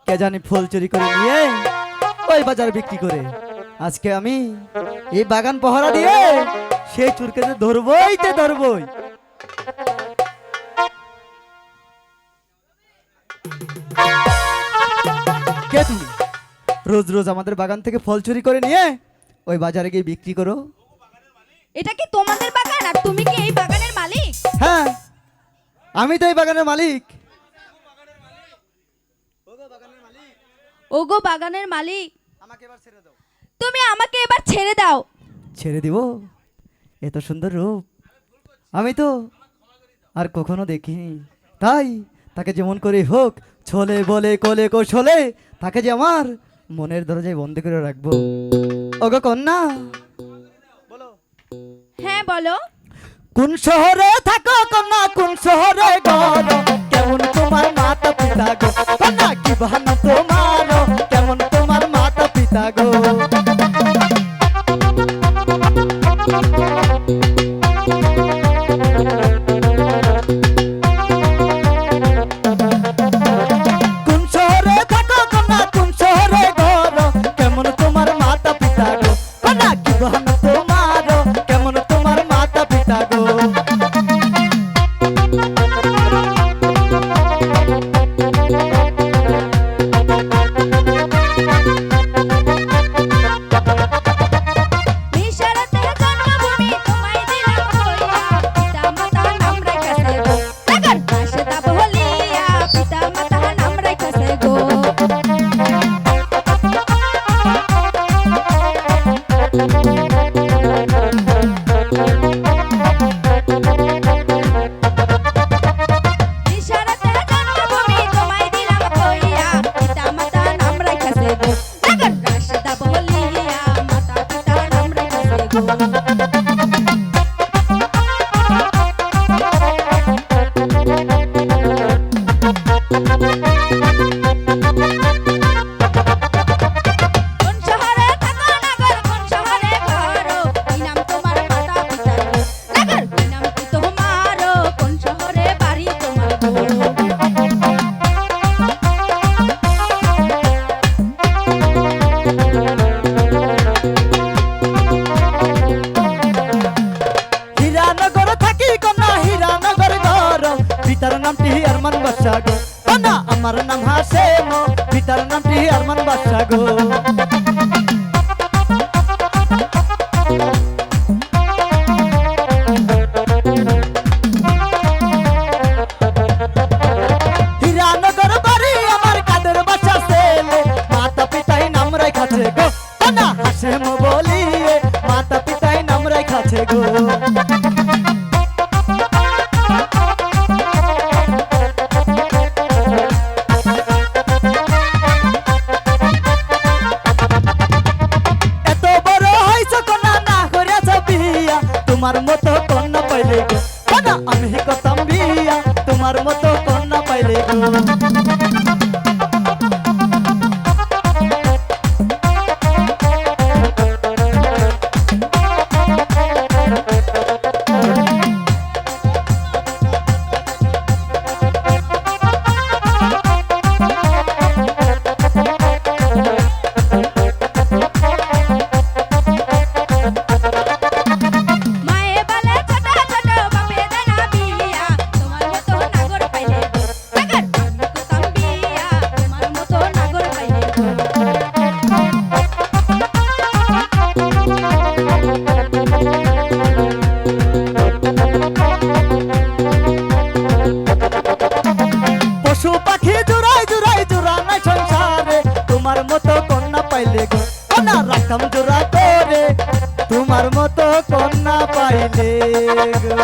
কে জানি ফুল চুরি করে নিয়ে ওই বাজারে বিক্রি করে আজকে আমি এই বাগান পহরা দিয়ে সেই চুরকে যে ধরবই। কে তুমি? রোজ রোজ আমাদের বাগান থেকে ফল চুরি করে নিয়ে ওই বাজারে গিয়ে বিক্রি করো। এটা কি তোমাদের বাগান আর তুমি কি এই বাগানের মালিক? হ্যাঁ, আমি তো এই বাগানের মালিক। ওগো বাগানের মালিক, আমাকে এবার ছেড়ে দাও। তুমি আমাকে এবার ছেড়ে দাও। ছেড়ে দিব? এত সুন্দর রূপ আমি তো আর কখনো দেখিনি, তাই তাকে যেমন করে হোক ছলে বলে কোলে কৌশলে তাকে যে আমার মনের দরজায় বন্দি করে রাখবো। ওগো কন্যা, হ্যাঁ বলো। কোন শহরে থাকো কন্যা, কোন শহরে ঘর, কেমন তোমার মাতা পিতা গো কন্যা, কি বাহানা তোমার, কেমন তোমার মাতা পিতা গো। কোন শহরে থাকো কন্যা, কোন শহরে ঘর, কেমন তোমার মাতা পিতা গো কন্যা, কি বাহানা তোমার, কেমন তোমার মাতা পিতা গো। নিশারাতে জন্মভূমি তোমায় দিলাম কইয়া, পিতা মাতা নাম রাইখাছে গো। লাগান রাশেদা বলিয়া, পিতা মাতা নাম রাইখাছে গো। নিশারাতে জন্মভূমি তোমায় দিলাম কইয়া, পিতা মাতা নাম রাইখাছে গো। লাগান রাশেদা বলিয়া, মাতা পিতা নাম রাইখাছে গো। কোন শহরে থাকো নগর, কোন শহরে ঘর, কি নাম তোমার মাতা পিতার গো। নগর কি নাম কি তোমার, কোন শহরে বাড়ি তোমার গো। হীরানগর থাকি কন্যা, হীরানগর ঘর, পিতার নামটি আরমান বাদশা গো কন্যা, আমার নাম হাসেম, পিতার নামটি আরমান বাদশা গো। হীরানগর বাড়ি আমার কাদের বাসা ছেলে, মাতা পিতাই নাম রাখাছে গো কন্যা, হাসেম বলিয়ে মাতা পিতাই নাম রাখাছে গো। এত বড় হইছো কন্যা, না করেছ বিয়া, তোমার মতো কন্যা পাইলে গো কন্যা, আমি করতাম বিয়া, তোমার মতো কন্যা পাইলে গো। মায়ে বলে ছোট ছোট বাপে দেনা বিয়া, তোমার মতো নাগর পাইলে গো। নগর আমি করতাম বিয়া, তোমার মতো নাগর পাইলে গো। পশু পাখি জোড়াই জোড়াই জোড়া নাই সংসারে, তোমার মতো কন্যা পাইলে গো কন্যা, রাখতাম জোড়া করে তোমার মতো কন্যা পাইলে গো।